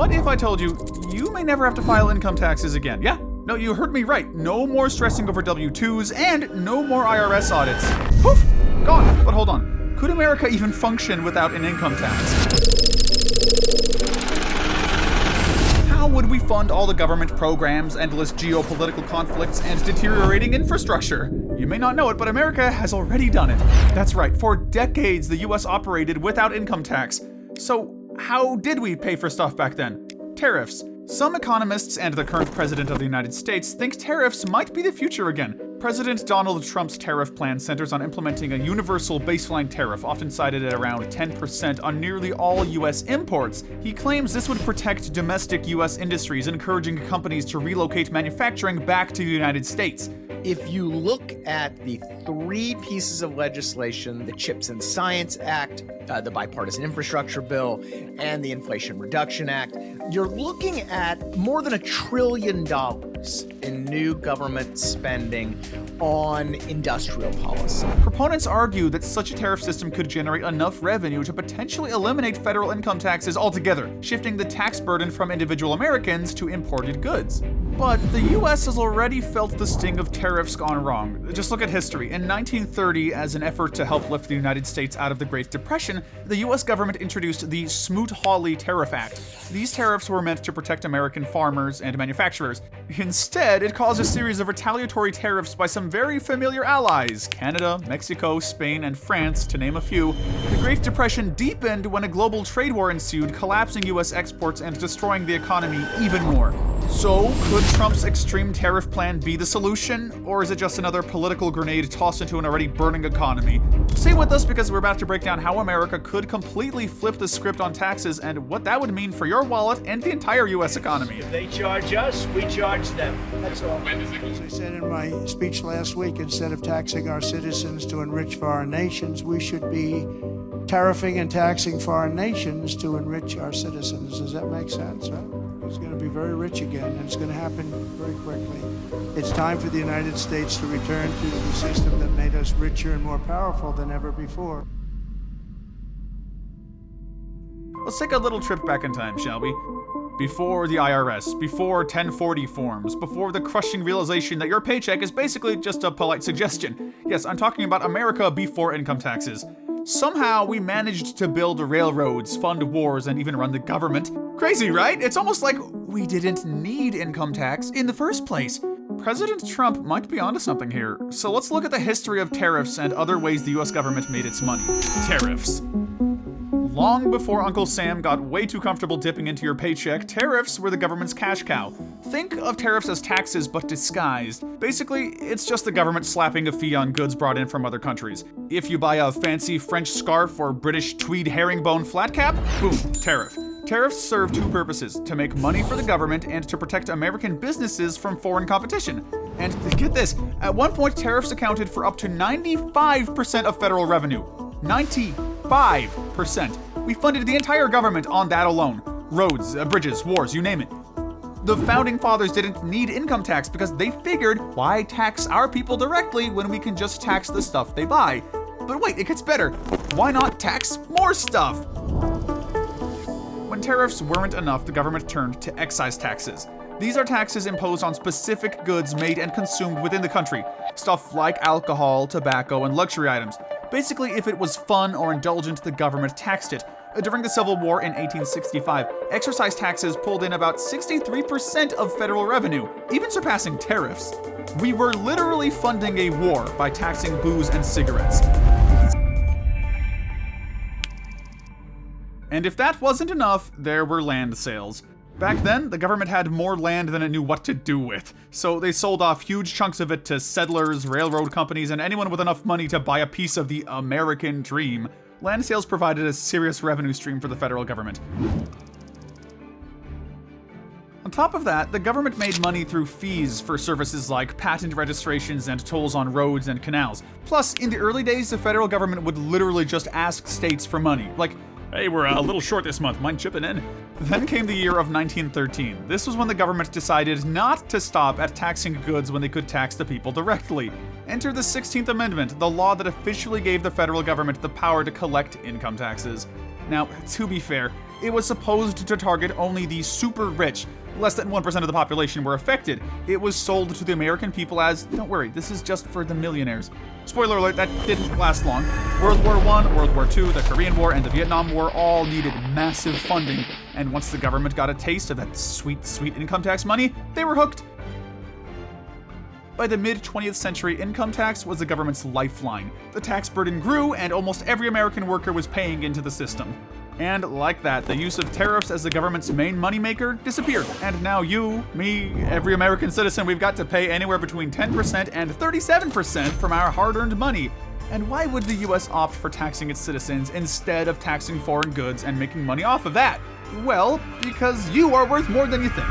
What if I told you, you may never have to file income taxes again? Yeah, no, you heard me right. No more stressing over W-2s and no more IRS audits. Poof, gone. But hold on, could America even function without an income tax? How would we fund all the government programs, endless geopolitical conflicts, and deteriorating infrastructure? You may not know it, but America has already done it. That's right, for decades the US operated without income tax. So how did we pay for stuff back then? Tariffs. Some economists and the current president of the United States think tariffs might be the future again. President Donald Trump's tariff plan centers on implementing a universal baseline tariff, often cited at around 10% on nearly all US imports. He claims this would protect domestic US industries, encouraging companies to relocate manufacturing back to the United States. If you look at the three pieces of legislation, the CHIPS and Science Act, the Bipartisan Infrastructure Bill, and the Inflation Reduction Act, you're looking at more than $1 trillion in new government spending on industrial policy. Proponents argue that such a tariff system could generate enough revenue to potentially eliminate federal income taxes altogether, shifting the tax burden from individual Americans to imported goods. But the US has already felt the sting of tariffs gone wrong. Just look at history. In 1930, as an effort to help lift the United States out of the Great Depression, the US government introduced the Smoot-Hawley Tariff Act. These tariffs were meant to protect American farmers and manufacturers. Instead, it caused a series of retaliatory tariffs by some very familiar allies: Canada, Mexico, Spain, and France, to name a few. The Great Depression deepened when a global trade war ensued, collapsing US exports and destroying the economy even more. So, could Trump's extreme tariff plan be the solution, or is it just another political grenade tossed into an already burning economy? Stay with us because we're about to break down how America could completely flip the script on taxes and what that would mean for your wallet and the entire US economy. If they charge us, we charge them. That's all. As I said in my speech last week, instead of taxing our citizens to enrich foreign nations, we should be tariffing and taxing foreign nations to enrich our citizens. Does that make sense? Right? It's going to be very rich again, and it's going to happen very quickly. It's time for the United States to return to the system that made us richer and more powerful than ever before. Let's take a little trip back in time, shall we? Before the IRS, before 1040 forms, before the crushing realization that your paycheck is basically just a polite suggestion. Yes, I'm talking about America before income taxes. Somehow, we managed to build railroads, fund wars, and even run the government. Crazy, right? It's almost like we didn't need income tax in the first place. President Trump might be onto something here. So let's look at the history of tariffs and other ways the US government made its money. Tariffs. Long before Uncle Sam got way too comfortable dipping into your paycheck, tariffs were the government's cash cow. Think of tariffs as taxes, but disguised. Basically, it's just the government slapping a fee on goods brought in from other countries. If you buy a fancy French scarf or British tweed herringbone flat cap, boom, tariff. Tariffs serve two purposes: to make money for the government and to protect American businesses from foreign competition. And get this, at one point tariffs accounted for up to 95% of federal revenue. 95%. We funded the entire government on that alone. Roads, bridges, wars, you name it. The founding fathers didn't need income tax because they figured, why tax our people directly when we can just tax the stuff they buy? But wait, it gets better. Why not tax more stuff? When tariffs weren't enough, the government turned to excise taxes. These are taxes imposed on specific goods made and consumed within the country. Stuff like alcohol, tobacco, and luxury items. Basically, if it was fun or indulgent, the government taxed it. During the Civil War in 1865, excise taxes pulled in about 63% of federal revenue, even surpassing tariffs. We were literally funding a war by taxing booze and cigarettes. And if that wasn't enough, there were land sales. Back then, the government had more land than it knew what to do with, so they sold off huge chunks of it to settlers, railroad companies, and anyone with enough money to buy a piece of the American dream. Land sales provided a serious revenue stream for the federal government. On top of that, the government made money through fees for services like patent registrations and tolls on roads and canals. Plus, in the early days, the federal government would literally just ask states for money, like, "Hey, we're a little short this month, mind chipping in?" Then came the year of 1913. This was when the government decided not to stop at taxing goods when they could tax the people directly. Enter the 16th Amendment, the law that officially gave the federal government the power to collect income taxes. Now, to be fair, It was supposed to target only the super rich. Less than 1% of the population were affected. It was sold to the American people as, don't worry, this is just for the millionaires. Spoiler alert, that didn't last long. World War I, World War II, the Korean War, and the Vietnam War all needed massive funding, and once the government got a taste of that sweet, sweet income tax money, they were hooked. By the mid-20th century, income tax was the government's lifeline. The tax burden grew, and almost every American worker was paying into the system. And like that, the use of tariffs as the government's main moneymaker disappeared. And now you, me, every American citizen, we've got to pay anywhere between 10% and 37% from our hard-earned money. And why would the US opt for taxing its citizens instead of taxing foreign goods and making money off of that? Well, because you are worth more than you think.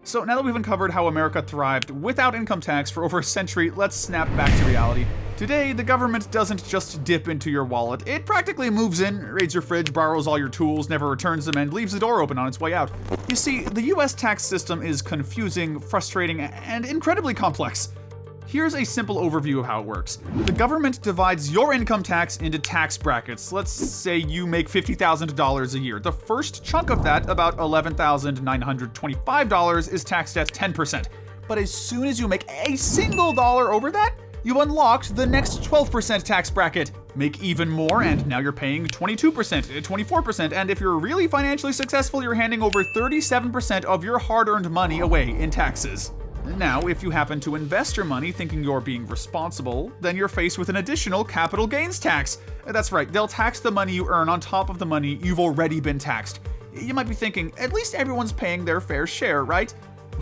So now that we've uncovered how America thrived without income tax for over a century, let's snap back to reality. Today, the government doesn't just dip into your wallet. It practically moves in, raids your fridge, borrows all your tools, never returns them, and leaves the door open on its way out. You see, the US tax system is confusing, frustrating, and incredibly complex. Here's a simple overview of how it works. The government divides your income tax into tax brackets. Let's say you make $50,000 a year. The first chunk of that, about $11,925, is taxed at 10%. But as soon as you make a single dollar over that, you've unlocked the next 12% tax bracket. Make even more, and now you're paying 22%, 24%, and if you're really financially successful, you're handing over 37% of your hard-earned money away in taxes. Now, if you happen to invest your money thinking you're being responsible, then you're faced with an additional capital gains tax. That's right, they'll tax the money you earn on top of the money you've already been taxed. You might be thinking, at least everyone's paying their fair share, right?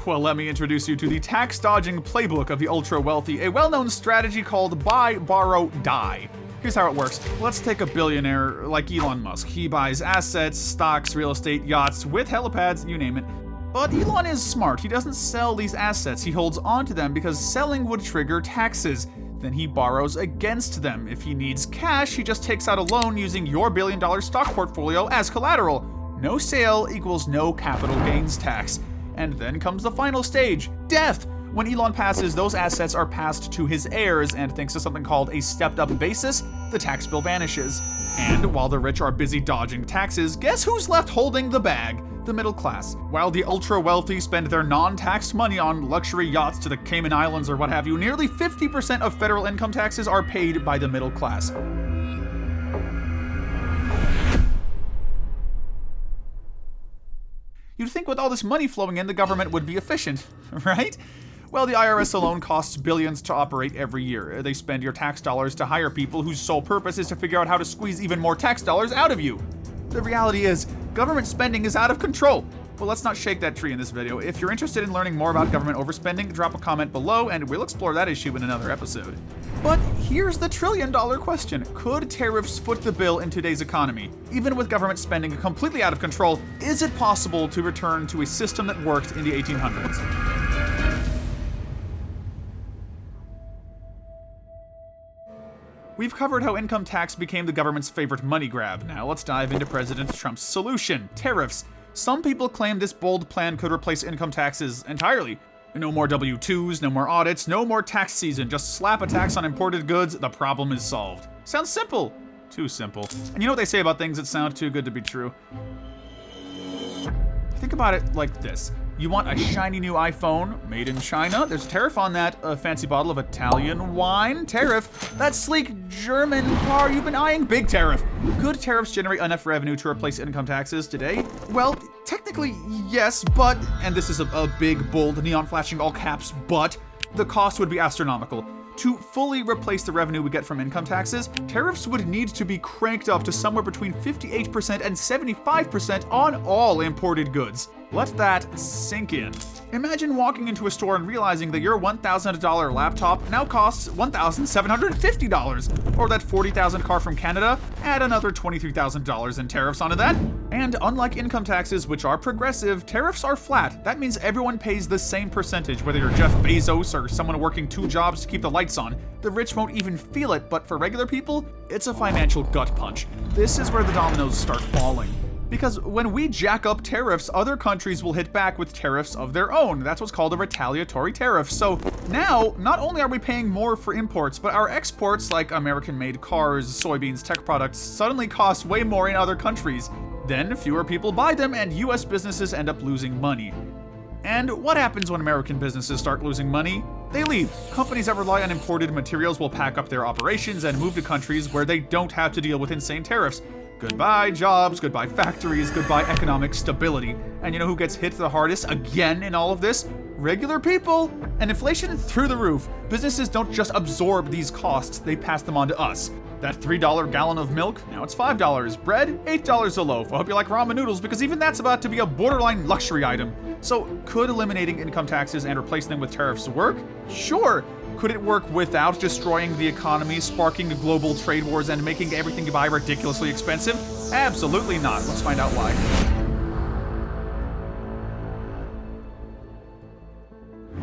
Well, let me introduce you to the tax-dodging playbook of the ultra-wealthy, a well-known strategy called buy, borrow, die. Here's how it works. Let's take a billionaire like Elon Musk. He buys assets, stocks, real estate, yachts, with helipads, you name it. But Elon is smart. He doesn't sell these assets. He holds onto them because selling would trigger taxes. Then he borrows against them. If he needs cash, he just takes out a loan using your billion-dollar stock portfolio as collateral. No sale equals no capital gains tax. And then comes the final stage, death. When Elon passes, those assets are passed to his heirs, and thanks to something called a stepped-up basis, the tax bill vanishes. And while the rich are busy dodging taxes, guess who's left holding the bag? The middle class. While the ultra-wealthy spend their non-taxed money on luxury yachts to the Cayman Islands or what have you, nearly 50% of federal income taxes are paid by the middle class. You'd think with all this money flowing in, the government would be efficient, right? Well, the IRS alone costs billions to operate every year. They spend your tax dollars to hire people whose sole purpose is to figure out how to squeeze even more tax dollars out of you. The reality is, government spending is out of control. Well, let's not shake that tree in this video. If you're interested in learning more about government overspending, drop a comment below and we'll explore that issue in another episode. But here's the trillion-dollar question. Could tariffs foot the bill in today's economy? Even with government spending completely out of control, is it possible to return to a system that worked in the 1800s? We've covered how income tax became the government's favorite money grab. Now let's dive into President Trump's solution, tariffs. Some people claim this bold plan could replace income taxes entirely. No more W-2s, no more audits, no more tax season. Just slap a tax on imported goods, the problem is solved. Sounds simple. Too simple. And you know what they say about things that sound too good to be true? Think about it like this. You want a shiny new iPhone made in China? There's a tariff on that. A fancy bottle of Italian wine? Tariff. That sleek German car you've been eyeing? Big tariff. Could tariffs generate enough revenue to replace income taxes today? Well, technically, yes, but, and this is a big, bold, neon flashing all caps, but, the cost would be astronomical. To fully replace the revenue we get from income taxes, tariffs would need to be cranked up to somewhere between 58% and 75% on all imported goods. Let that sink in. Imagine walking into a store and realizing that your $1,000 laptop now costs $1,750, or that $40,000 car from Canada, add another $23,000 in tariffs onto that. And unlike income taxes, which are progressive, tariffs are flat. That means everyone pays the same percentage, whether you're Jeff Bezos or someone working 2 jobs to keep the lights on. The rich won't even feel it, but for regular people, it's a financial gut punch. This is where the dominoes start falling. Because when we jack up tariffs, other countries will hit back with tariffs of their own. That's what's called a retaliatory tariff. So Now, not only are we paying more for imports, but our exports, like American-made cars, soybeans, tech products, suddenly cost way more in other countries. Then fewer people buy them and US businesses end up losing money. And what happens when American businesses start losing money? They leave. Companies that rely on imported materials will pack up their operations and move to countries where they don't have to deal with insane tariffs. Goodbye jobs, goodbye factories, goodbye economic stability. And you know who gets hit the hardest again in all of this? Regular people! And inflation through the roof. Businesses don't just absorb these costs, they pass them on to us. That $3 gallon of milk, now it's $5. Bread, $8 a loaf. I hope you like ramen noodles because even that's about to be a borderline luxury item. So could eliminating income taxes and replacing them with tariffs work? Sure. Could it work without destroying the economy, sparking global trade wars, and making everything you buy ridiculously expensive? Absolutely not. Let's find out why.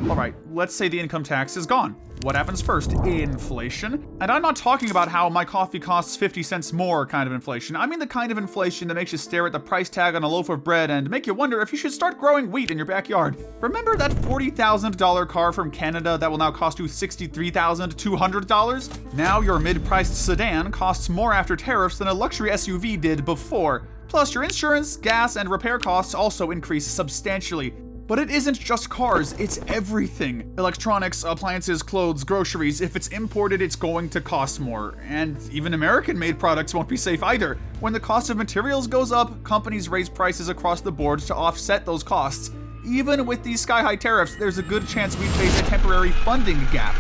Alright, let's say the income tax is gone. What happens first? Inflation. And I'm not talking about how my coffee costs 50 cents more kind of inflation. I mean the kind of inflation that makes you stare at the price tag on a loaf of bread and make you wonder if you should start growing wheat in your backyard. Remember that $40,000 car from Canada that will now cost you $63,200? Now your mid-priced sedan costs more after tariffs than a luxury SUV did before. Plus your insurance, gas, and repair costs also increase substantially. But it isn't just cars, it's everything. Electronics, appliances, clothes, groceries. If it's imported, it's going to cost more. And even American-made products won't be safe either. When the cost of materials goes up, companies raise prices across the board to offset those costs. Even with these sky-high tariffs, there's a good chance we face a temporary funding gap.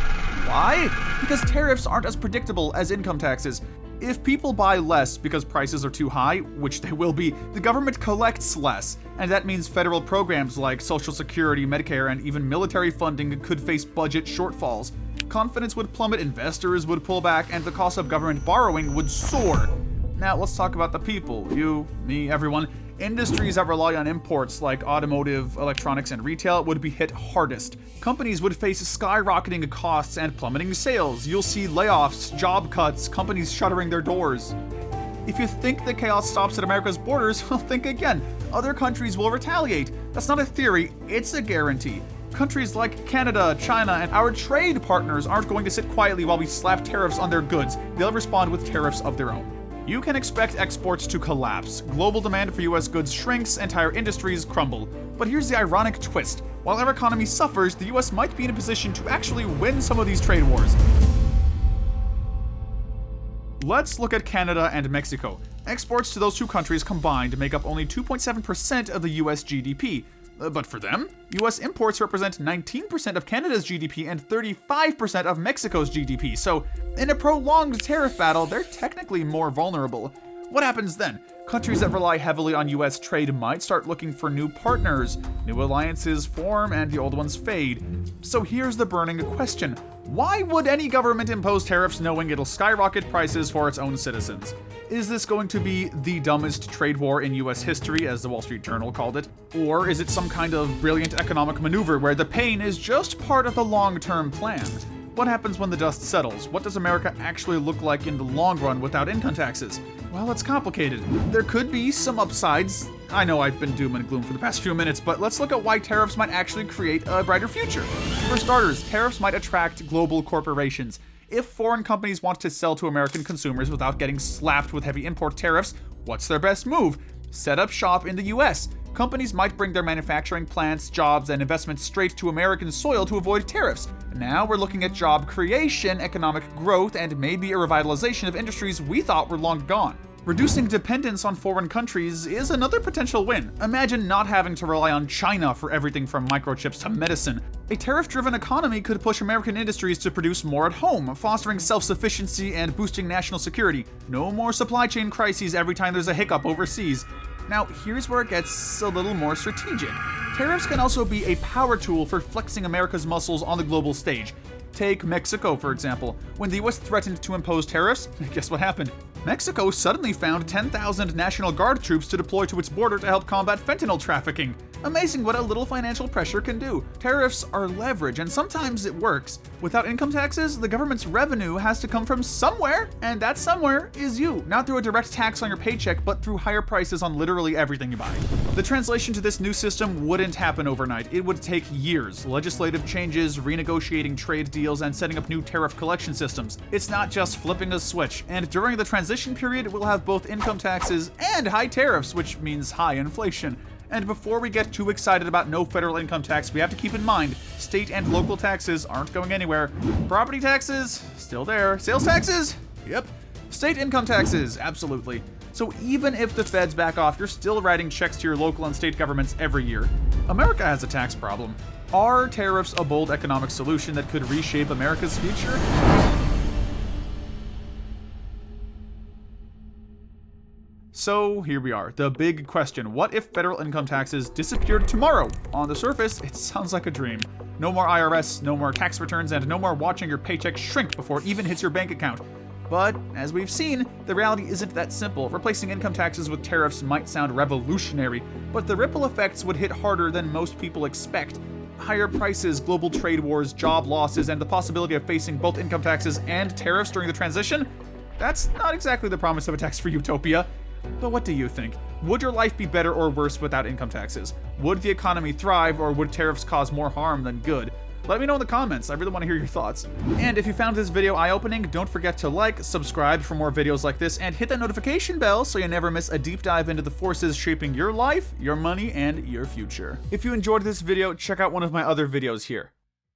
Why? Because tariffs aren't as predictable as income taxes. If people buy less because prices are too high, which they will be, the government collects less. And that means federal programs like Social Security, Medicare, and even military funding could face budget shortfalls. Confidence would plummet, investors would pull back, and the cost of government borrowing would soar. Now let's talk about the people. You, me, everyone. Industries that rely on imports like automotive, electronics, and retail would be hit hardest. Companies would face skyrocketing costs and plummeting sales. You'll see layoffs, job cuts, companies shuttering their doors. If you think the chaos stops at America's borders, well, think again. Other countries will retaliate. That's not a theory, it's a guarantee. Countries like Canada, China, and our trade partners aren't going to sit quietly while we slap tariffs on their goods. They'll respond with tariffs of their own. You can expect exports to collapse. Global demand for US goods shrinks, entire industries crumble. But here's the ironic twist. While our economy suffers, the US might be in a position to actually win some of these trade wars. Let's look at Canada and Mexico. Exports to those two countries combined make up only 2.7% of the US GDP. But for them, US imports represent 19% of Canada's GDP and 35% of Mexico's GDP, so in a prolonged tariff battle, they're technically more vulnerable. What happens then? Countries that rely heavily on US trade might start looking for new partners, new alliances form, and the old ones fade. So here's the burning question. Why would any government impose tariffs knowing it'll skyrocket prices for its own citizens? Is this going to be the dumbest trade war in US history, as the Wall Street Journal called it? Or is it some kind of brilliant economic maneuver where the pain is just part of the long-term plan? What happens when the dust settles? What does America actually look like in the long run without income taxes? Well, it's complicated. There could be some upsides. I know I've been doom and gloom for the past few minutes, but let's look at why tariffs might actually create a brighter future. For starters, tariffs might attract global corporations. If foreign companies want to sell to American consumers without getting slapped with heavy import tariffs, what's their best move? Set up shop in the US. Companies might bring their manufacturing plants, jobs, and investments straight to American soil to avoid tariffs. Now we're looking at job creation, economic growth, and maybe a revitalization of industries we thought were long gone. Reducing dependence on foreign countries is another potential win. Imagine not having to rely on China for everything from microchips to medicine. A tariff-driven economy could push American industries to produce more at home, fostering self-sufficiency and boosting national security. No more supply chain crises every time there's a hiccup overseas. Now, here's where it gets a little more strategic. Tariffs can also be a power tool for flexing America's muscles on the global stage. Take Mexico, for example. When the US threatened to impose tariffs, guess what happened? Mexico suddenly found 10,000 National Guard troops to deploy to its border to help combat fentanyl trafficking. Amazing what a little financial pressure can do. Tariffs are leverage, and sometimes it works. Without income taxes, the government's revenue has to come from somewhere, and that somewhere is you. Not through a direct tax on your paycheck, but through higher prices on literally everything you buy. The translation to this new system wouldn't happen overnight. It would take years. Legislative changes, renegotiating trade deals, and setting up new tariff collection systems. It's not just flipping a switch, and during the transition period, we'll have both income taxes and high tariffs, which means high inflation. And before we get too excited about no federal income tax, we have to keep in mind, state and local taxes aren't going anywhere. Property taxes, still there. Sales taxes? Yep. State income taxes, absolutely. So even if the feds back off, you're still writing checks to your local and state governments every year. America has a tax problem. Are tariffs a bold economic solution that could reshape America's future? So here we are, the big question. What if federal income taxes disappeared tomorrow? On the surface, it sounds like a dream. No more IRS, no more tax returns, and no more watching your paycheck shrink before it even hits your bank account. But, as we've seen, the reality isn't that simple. Replacing income taxes with tariffs might sound revolutionary, but the ripple effects would hit harder than most people expect. Higher prices, global trade wars, job losses, and the possibility of facing both income taxes and tariffs during the transition? That's not exactly the promise of a tax-free utopia. But what do you think? Would your life be better or worse without income taxes? Would the economy thrive, or would tariffs cause more harm than good? Let me know in the comments, I really want to hear your thoughts. And if you found this video eye-opening, don't forget to like, subscribe for more videos like this, and hit that notification bell so you never miss a deep dive into the forces shaping your life, your money, and your future. If you enjoyed this video, check out one of my other videos here.